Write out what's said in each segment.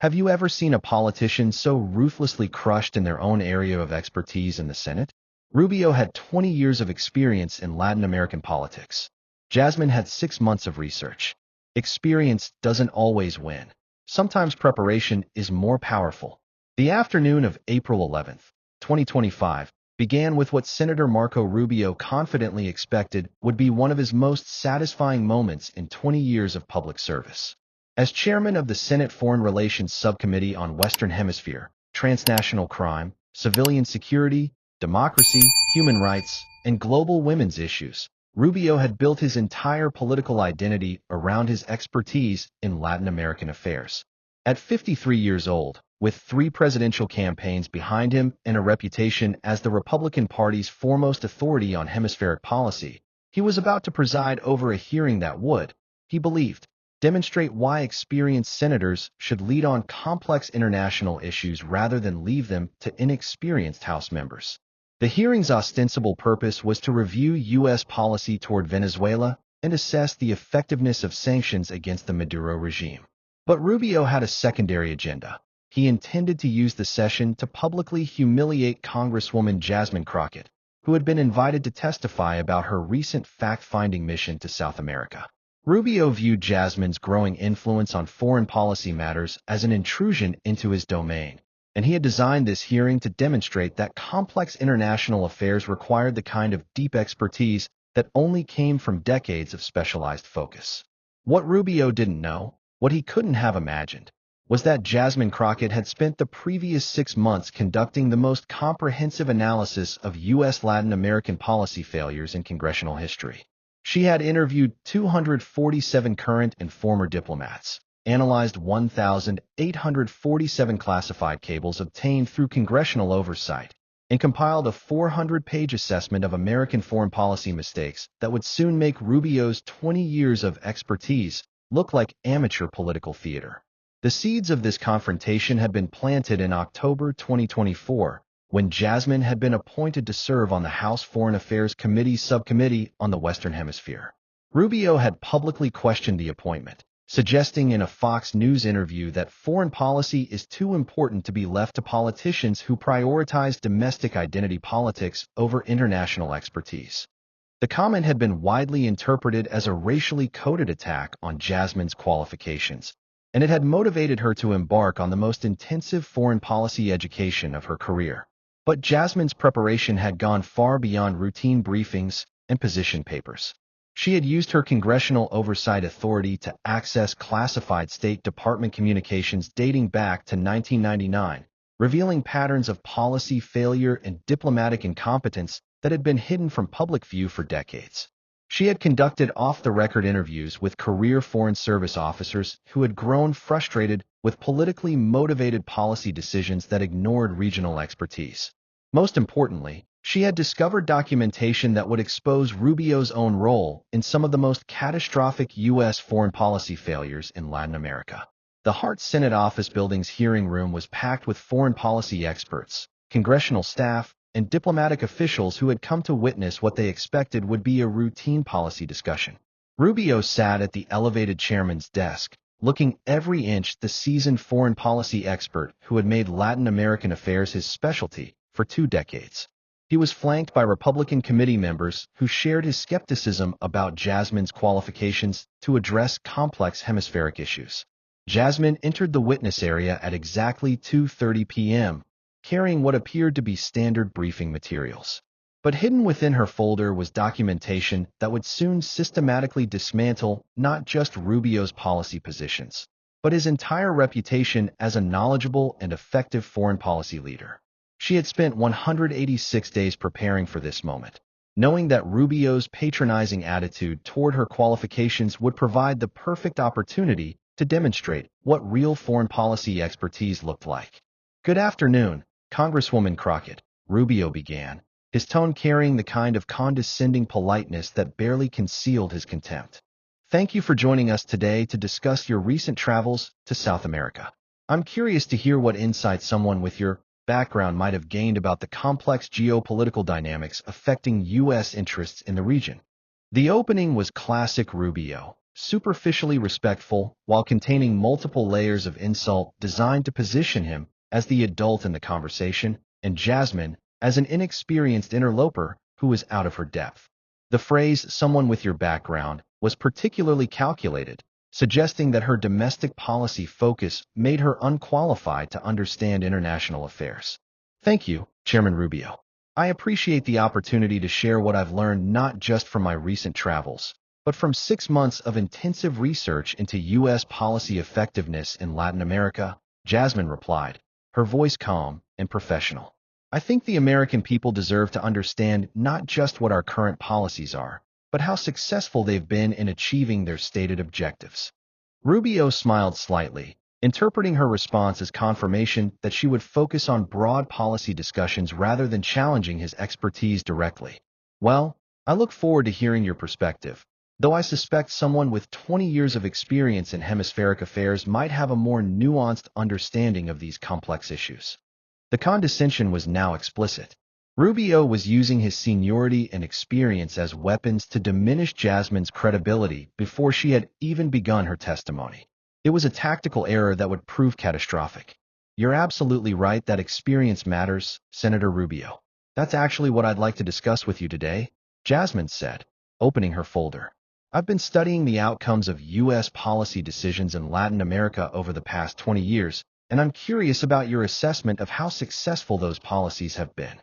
Have you ever seen a politician so ruthlessly crushed in their own area of expertise in the Senate? Rubio had 20 years of experience in Latin American politics. Jasmine had 6 months of research. Experience doesn't always win. Sometimes preparation is more powerful. The afternoon of April 11th, 2025, began with what Senator Marco Rubio confidently expected would be one of his most satisfying moments in 20 years of public service. As chairman of the Senate Foreign Relations Subcommittee on Western Hemisphere, transnational crime, civilian security, democracy, human rights, and global women's issues, Rubio had built his entire political identity around his expertise in Latin American affairs. At 53 years old, with 3 presidential campaigns behind him and a reputation as the Republican Party's foremost authority on hemispheric policy, he was about to preside over a hearing that would, he believed, demonstrate why experienced senators should lead on complex international issues rather than leave them to inexperienced House members. The hearing's ostensible purpose was to review U.S. policy toward Venezuela and assess the effectiveness of sanctions against the Maduro regime. But Rubio had a secondary agenda. He intended to use the session to publicly humiliate Congresswoman Jasmine Crockett, who had been invited to testify about her recent fact-finding mission to South America. Rubio viewed Jasmine's growing influence on foreign policy matters as an intrusion into his domain, and he had designed this hearing to demonstrate that complex international affairs required the kind of deep expertise that only came from decades of specialized focus. What Rubio didn't know, what he couldn't have imagined, was that Jasmine Crockett had spent the previous 6 months conducting the most comprehensive analysis of U.S. Latin American policy failures in congressional history. She had interviewed 247 current and former diplomats, analyzed 1,847 classified cables obtained through congressional oversight, and compiled a 400-page assessment of American foreign policy mistakes that would soon make Rubio's 20 years of expertise look like amateur political theater. The seeds of this confrontation had been planted in October 2024, when Jasmine had been appointed to serve on the House Foreign Affairs Committee's subcommittee on the Western Hemisphere. Rubio had publicly questioned the appointment, suggesting in a Fox News interview that foreign policy is too important to be left to politicians who prioritize domestic identity politics over international expertise. The comment had been widely interpreted as a racially coded attack on Jasmine's qualifications, and it had motivated her to embark on the most intensive foreign policy education of her career. But Jasmine's preparation had gone far beyond routine briefings and position papers. She had used her congressional oversight authority to access classified State Department communications dating back to 1999, revealing patterns of policy failure and diplomatic incompetence that had been hidden from public view for decades. She had conducted off-the-record interviews with career Foreign Service officers who had grown frustrated with politically motivated policy decisions that ignored regional expertise. Most importantly, she had discovered documentation that would expose Rubio's own role in some of the most catastrophic U.S. foreign policy failures in Latin America. The Hart Senate Office Building's hearing room was packed with foreign policy experts, congressional staff, and diplomatic officials who had come to witness what they expected would be a routine policy discussion. Rubio sat at the elevated chairman's desk, looking every inch the seasoned foreign policy expert who had made Latin American affairs his specialty for 2 decades. He was flanked by Republican committee members who shared his skepticism about Jasmine's qualifications to address complex hemispheric issues. Jasmine entered the witness area at exactly 2:30 p.m., carrying what appeared to be standard briefing materials. But hidden within her folder was documentation that would soon systematically dismantle not just Rubio's policy positions, but his entire reputation as a knowledgeable and effective foreign policy leader. She had spent 186 days preparing for this moment, knowing that Rubio's patronizing attitude toward her qualifications would provide the perfect opportunity to demonstrate what real foreign policy expertise looked like. "Good afternoon, Congresswoman Crockett," Rubio began, his tone carrying the kind of condescending politeness that barely concealed his contempt. "Thank you for joining us today to discuss your recent travels to South America. I'm curious to hear what insight someone with your background might have gained about the complex geopolitical dynamics affecting U.S. interests in the region." The opening was classic Rubio, superficially respectful while containing multiple layers of insult designed to position him as the adult in the conversation, and Jasmine as an inexperienced interloper who was out of her depth. The phrase, "someone with your background," was particularly calculated, suggesting that her domestic policy focus made her unqualified to understand international affairs. Thank you, Chairman Rubio. I appreciate the opportunity to share what I've learned not just from my recent travels, but from 6 months of intensive research into U.S. policy effectiveness in Latin America, Jasmine replied, her voice calm and professional. I think the American people deserve to understand not just what our current policies are, but how successful they've been in achieving their stated objectives. Rubio smiled slightly, interpreting her response as confirmation that she would focus on broad policy discussions rather than challenging his expertise directly. Well, I look forward to hearing your perspective, though I suspect someone with 20 years of experience in hemispheric affairs might have a more nuanced understanding of these complex issues. The condescension was now explicit. Rubio was using his seniority and experience as weapons to diminish Jasmine's credibility before she had even begun her testimony. It was a tactical error that would prove catastrophic. You're absolutely right that experience matters, Senator Rubio. That's actually what I'd like to discuss with you today, Jasmine said, opening her folder. I've been studying the outcomes of U.S. policy decisions in Latin America over the past 20 years, and I'm curious about your assessment of how successful those policies have been.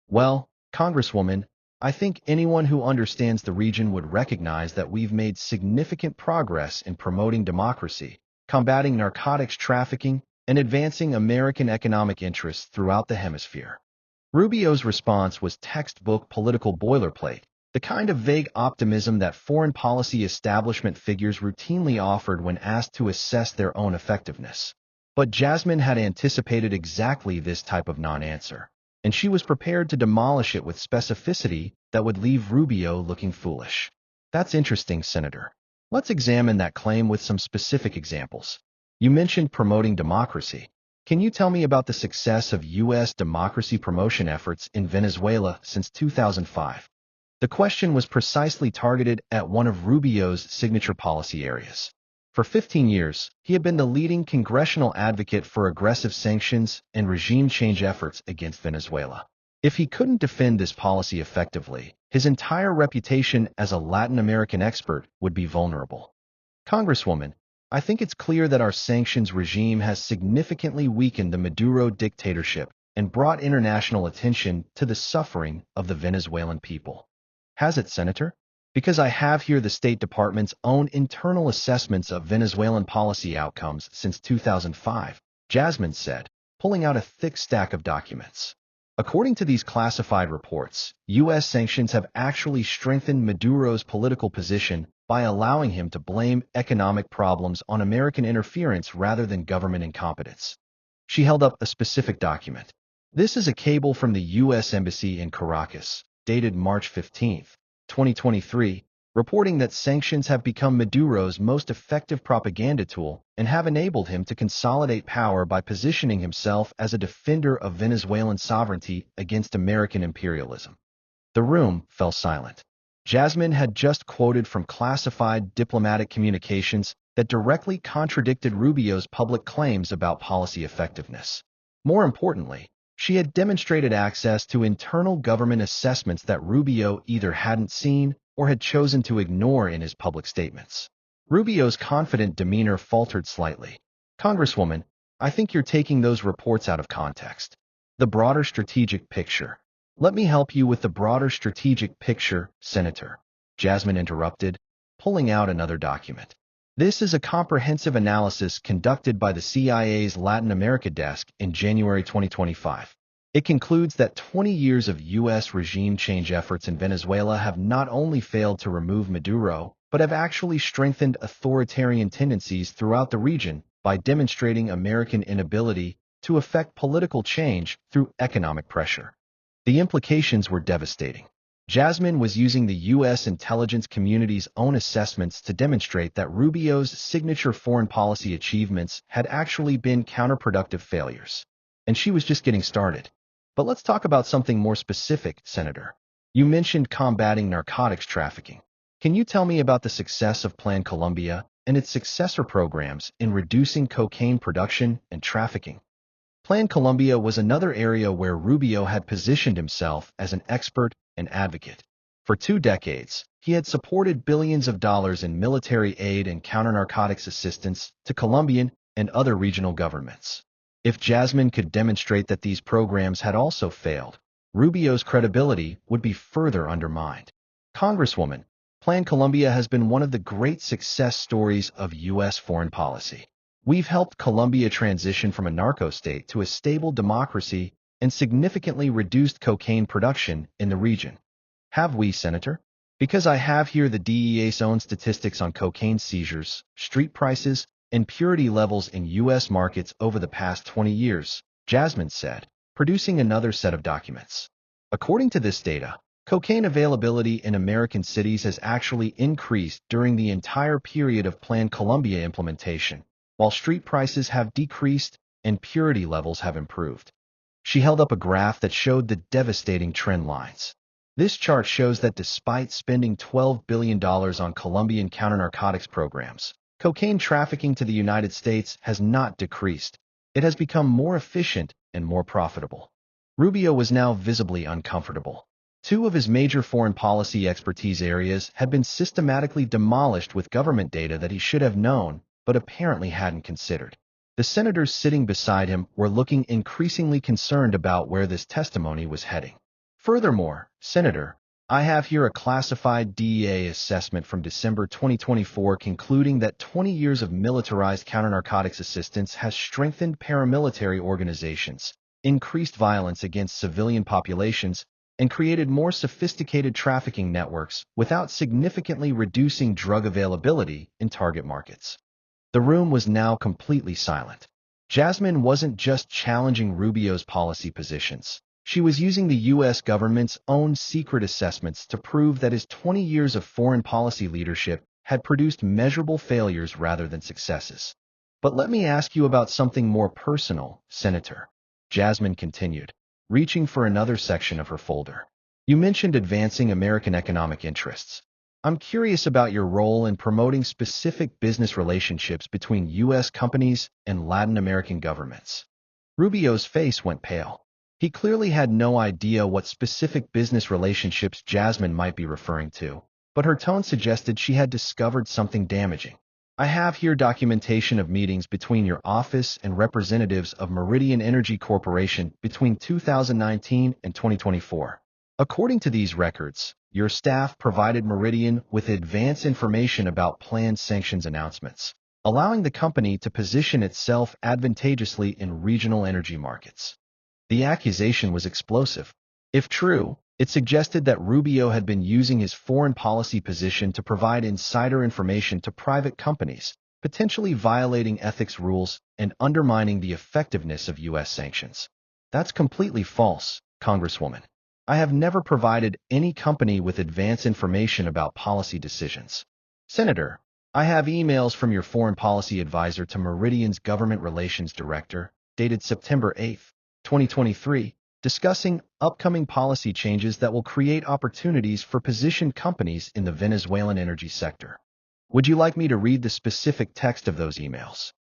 Well, Congresswoman, I think anyone who understands the region would recognize that we've made significant progress in promoting democracy, combating narcotics trafficking, and advancing American economic interests throughout the hemisphere. Rubio's response was textbook political boilerplate, the kind of vague optimism that foreign policy establishment figures routinely offered when asked to assess their own effectiveness. But Jasmine had anticipated exactly this type of non-answer, and she was prepared to demolish it with specificity that would leave Rubio looking foolish. That's interesting, Senator. Let's examine that claim with some specific examples. You mentioned promoting democracy. Can you tell me about the success of U.S. democracy promotion efforts in Venezuela since 2005? The question was precisely targeted at one of Rubio's signature policy areas. For 15 years, he had been the leading congressional advocate for aggressive sanctions and regime change efforts against Venezuela. If he couldn't defend this policy effectively, his entire reputation as a Latin American expert would be vulnerable. Congresswoman, I think it's clear that our sanctions regime has significantly weakened the Maduro dictatorship and brought international attention to the suffering of the Venezuelan people. Has it, Senator? Because I have here the State Department's own internal assessments of Venezuelan policy outcomes since 2005, Jasmine said, pulling out a thick stack of documents. According to these classified reports, U.S. sanctions have actually strengthened Maduro's political position by allowing him to blame economic problems on American interference rather than government incompetence. She held up a specific document. This is a cable from the U.S. Embassy in Caracas, dated March 15, 2023, reporting that sanctions have become Maduro's most effective propaganda tool and have enabled him to consolidate power by positioning himself as a defender of Venezuelan sovereignty against American imperialism. The room fell silent. Jasmine had just quoted from classified diplomatic communications that directly contradicted Rubio's public claims about policy effectiveness. More importantly, she had demonstrated access to internal government assessments that Rubio either hadn't seen or had chosen to ignore in his public statements. Rubio's confident demeanor faltered slightly. Congresswoman, I think you're taking those reports out of context. The broader strategic picture. Let me help you with the broader strategic picture, Senator, Jasmine interrupted, pulling out another document. This is a comprehensive analysis conducted by the CIA's Latin America desk in January 2025. It concludes that 20 years of U.S. regime change efforts in Venezuela have not only failed to remove Maduro, but have actually strengthened authoritarian tendencies throughout the region by demonstrating American inability to effect political change through economic pressure. The implications were devastating. Jasmine was using the U.S. intelligence community's own assessments to demonstrate that Rubio's signature foreign policy achievements had actually been counterproductive failures. And she was just getting started. But let's talk about something more specific, Senator. You mentioned combating narcotics trafficking. Can you tell me about the success of Plan Colombia and its successor programs in reducing cocaine production and trafficking? Plan Colombia was another area where Rubio had positioned himself as an expert and advocate. For 2 decades, he had supported billions of dollars in military aid and counternarcotics assistance to Colombian and other regional governments. If Jasmine could demonstrate that these programs had also failed, Rubio's credibility would be further undermined. Congresswoman, Plan Colombia has been one of the great success stories of U.S. foreign policy. We've helped Colombia transition from a narco-state to a stable democracy and significantly reduced cocaine production in the region. Have we, Senator? Because I have here the DEA's own statistics on cocaine seizures, street prices, and purity levels in U.S. markets over the past 20 years, Jasmine said, producing another set of documents. According to this data, cocaine availability in American cities has actually increased during the entire period of Plan Colombia implementation, while street prices have decreased and purity levels have improved. She held up a graph that showed the devastating trend lines. This chart shows that despite spending $12 billion on Colombian counternarcotics programs, cocaine trafficking to the United States has not decreased. It has become more efficient and more profitable. Rubio was now visibly uncomfortable. Two of his major foreign policy expertise areas had been systematically demolished with government data that he should have known, but apparently hadn't considered. The senators sitting beside him were looking increasingly concerned about where this testimony was heading. Furthermore, Senator, I have here a classified DEA assessment from December 2024 concluding that 20 years of militarized counternarcotics assistance has strengthened paramilitary organizations, increased violence against civilian populations, and created more sophisticated trafficking networks without significantly reducing drug availability in target markets. The room was now completely silent. Jasmine wasn't just challenging Rubio's policy positions. She was using the U.S. government's own secret assessments to prove that his 20 years of foreign policy leadership had produced measurable failures rather than successes. But let me ask you about something more personal, Senator. Jasmine continued, reaching for another section of her folder. You mentioned advancing American economic interests. I'm curious about your role in promoting specific business relationships between U.S. companies and Latin American governments. Rubio's face went pale. He clearly had no idea what specific business relationships Jasmine might be referring to, but her tone suggested she had discovered something damaging. I have here documentation of meetings between your office and representatives of Meridian Energy Corporation between 2019 and 2024. According to these records, your staff provided Meridian with advance information about planned sanctions announcements, allowing the company to position itself advantageously in regional energy markets. The accusation was explosive. If true, it suggested that Rubio had been using his foreign policy position to provide insider information to private companies, potentially violating ethics rules and undermining the effectiveness of U.S. sanctions. That's completely false, Congresswoman. I have never provided any company with advance information about policy decisions. Senator, I have emails from your foreign policy advisor to Meridian's government relations director, dated September 8, 2023, discussing upcoming policy changes that will create opportunities for positioned companies in the Venezuelan energy sector. Would you like me to read the specific text of those emails?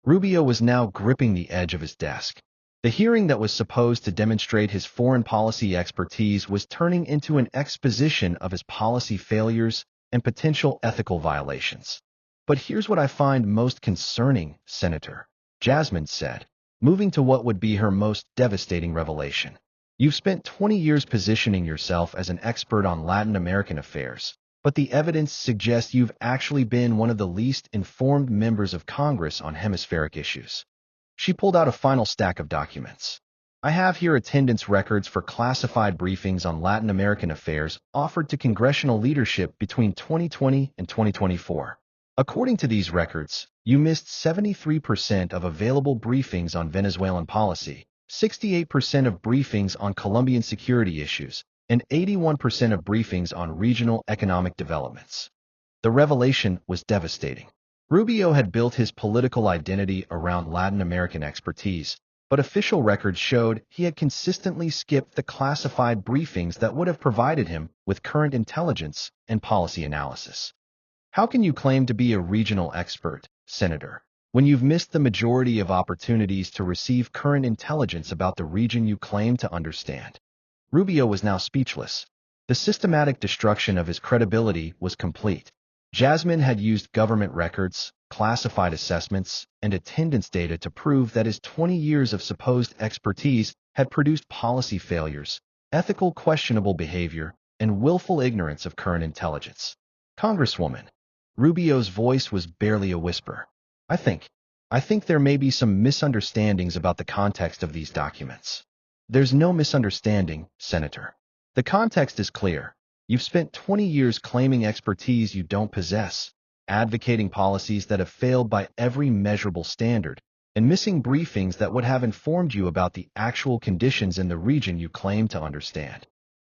Rubio was now gripping the edge of his desk. The hearing that was supposed to demonstrate his foreign policy expertise was turning into an exposition of his policy failures and potential ethical violations. But here's what I find most concerning, Senator, Jasmine said, moving to what would be her most devastating revelation. You've spent 20 years positioning yourself as an expert on Latin American affairs, but the evidence suggests you've actually been one of the least informed members of Congress on hemispheric issues. She pulled out a final stack of documents. I have here attendance records for classified briefings on Latin American affairs offered to congressional leadership between 2020 and 2024. According to these records, you missed 73% of available briefings on Venezuelan policy, 68% of briefings on Colombian security issues, and 81% of briefings on regional economic developments. The revelation was devastating. Rubio had built his political identity around Latin American expertise, but official records showed he had consistently skipped the classified briefings that would have provided him with current intelligence and policy analysis. How can you claim to be a regional expert, Senator, when you've missed the majority of opportunities to receive current intelligence about the region you claim to understand? Rubio was now speechless. The systematic destruction of his credibility was complete. Jasmine had used government records, classified assessments, and attendance data to prove that his 20 years of supposed expertise had produced policy failures, ethical questionable behavior, and willful ignorance of current intelligence. Congresswoman. Rubio's voice was barely a whisper. I think there may be some misunderstandings about the context of these documents. There's no misunderstanding, Senator. The context is clear. You've spent 20 years claiming expertise you don't possess, advocating policies that have failed by every measurable standard, and missing briefings that would have informed you about the actual conditions in the region you claim to understand.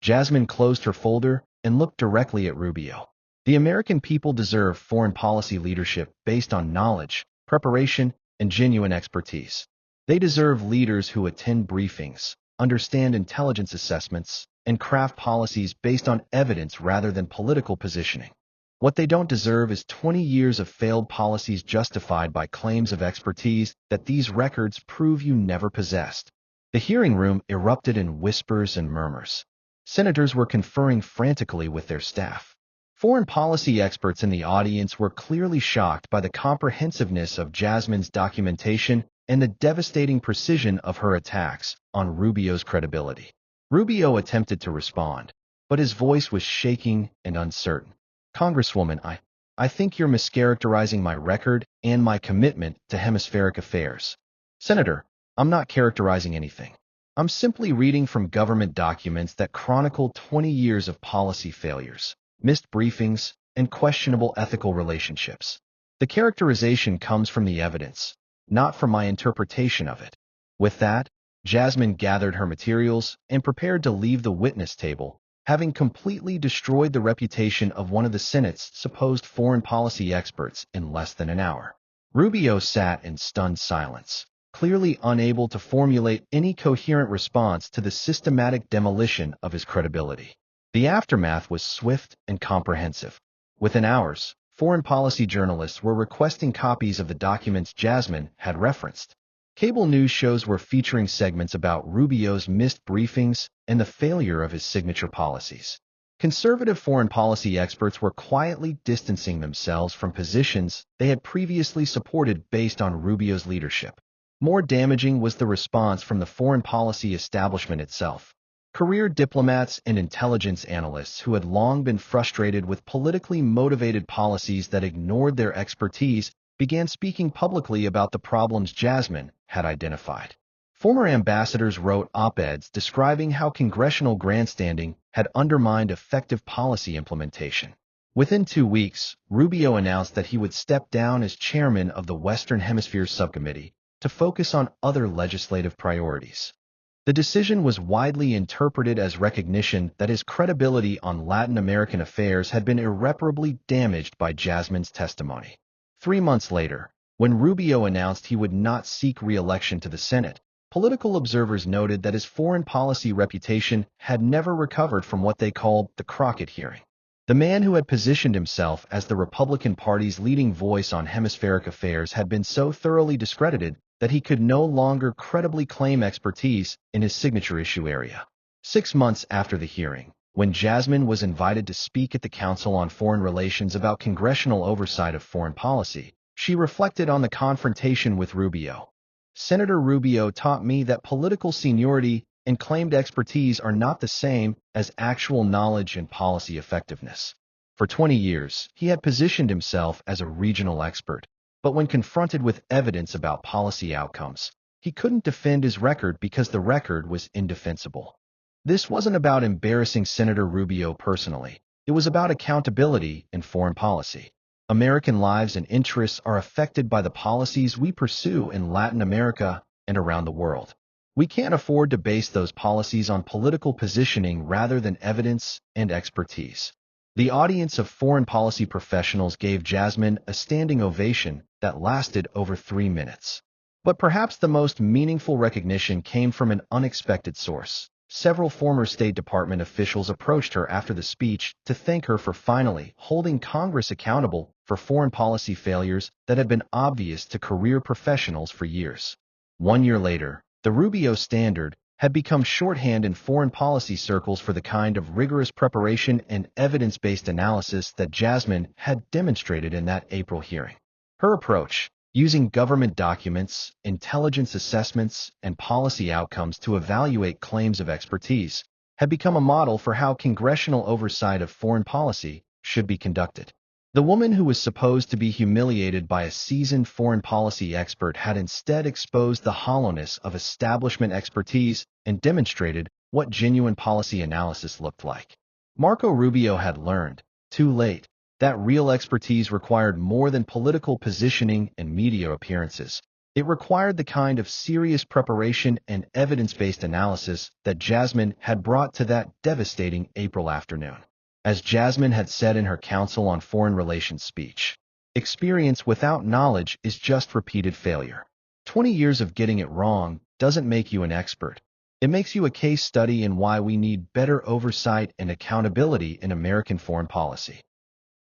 Jasmine closed her folder and looked directly at Rubio. The American people deserve foreign policy leadership based on knowledge, preparation, and genuine expertise. They deserve leaders who attend briefings, understand intelligence assessments, and craft policies based on evidence rather than political positioning. What they don't deserve is 20 years of failed policies justified by claims of expertise that these records prove you never possessed. The hearing room erupted in whispers and murmurs. Senators were conferring frantically with their staff. Foreign policy experts in the audience were clearly shocked by the comprehensiveness of Jasmine's documentation and the devastating precision of her attacks on Rubio's credibility. Rubio attempted to respond, but his voice was shaking and uncertain. Congresswoman, I think you're mischaracterizing my record and my commitment to hemispheric affairs. Senator, I'm not characterizing anything. I'm simply reading from government documents that chronicle 20 years of policy failures, missed briefings, and questionable ethical relationships. The characterization comes from the evidence, not from my interpretation of it. With that, Jasmine gathered her materials and prepared to leave the witness table, having completely destroyed the reputation of one of the Senate's supposed foreign policy experts in less than an hour. Rubio sat in stunned silence, clearly unable to formulate any coherent response to the systematic demolition of his credibility. The aftermath was swift and comprehensive. Within hours, foreign policy journalists were requesting copies of the documents Jasmine had referenced. Cable news shows were featuring segments about Rubio's missed briefings and the failure of his signature policies. Conservative foreign policy experts were quietly distancing themselves from positions they had previously supported based on Rubio's leadership. More damaging was the response from the foreign policy establishment itself. Career diplomats and intelligence analysts who had long been frustrated with politically motivated policies that ignored their expertise began speaking publicly about the problems Jasmine had identified. Former ambassadors wrote op-eds describing how congressional grandstanding had undermined effective policy implementation. Within 2 weeks, Rubio announced that he would step down as chairman of the Western Hemisphere Subcommittee to focus on other legislative priorities. The decision was widely interpreted as recognition that his credibility on Latin American affairs had been irreparably damaged by Jasmine's testimony. 3 months later, when Rubio announced he would not seek re-election to the Senate, political observers noted that his foreign policy reputation had never recovered from what they called the Crockett hearing. The man who had positioned himself as the Republican Party's leading voice on hemispheric affairs had been so thoroughly discredited that he could no longer credibly claim expertise in his signature issue area. 6 months after the hearing, when Jasmine was invited to speak at the Council on Foreign Relations about congressional oversight of foreign policy, she reflected on the confrontation with Rubio. Senator Rubio taught me that political seniority and claimed expertise are not the same as actual knowledge and policy effectiveness. For 20 years, he had positioned himself as a regional expert, but when confronted with evidence about policy outcomes, he couldn't defend his record because the record was indefensible. This wasn't about embarrassing Senator Rubio personally. It was about accountability in foreign policy. American lives and interests are affected by the policies we pursue in Latin America and around the world. We can't afford to base those policies on political positioning rather than evidence and expertise. The audience of foreign policy professionals gave Jasmine a standing ovation that lasted over 3 minutes. But perhaps the most meaningful recognition came from an unexpected source. Several former State Department officials approached her after the speech to thank her for finally holding Congress accountable for foreign policy failures that had been obvious to career professionals for years. 1 year later, the Rubio Standard had become shorthand in foreign policy circles for the kind of rigorous preparation and evidence-based analysis that Jasmine had demonstrated in that April hearing. Her approach, using government documents, intelligence assessments, and policy outcomes to evaluate claims of expertise, had become a model for how congressional oversight of foreign policy should be conducted. The woman who was supposed to be humiliated by a seasoned foreign policy expert had instead exposed the hollowness of establishment expertise and demonstrated what genuine policy analysis looked like. Marco Rubio had learned, too late, that real expertise required more than political positioning and media appearances. It required the kind of serious preparation and evidence-based analysis that Jasmine had brought to that devastating April afternoon. As Jasmine had said in her Council on Foreign Relations speech, experience without knowledge is just repeated failure. 20 years of getting it wrong doesn't make you an expert. It makes you a case study in why we need better oversight and accountability in American foreign policy.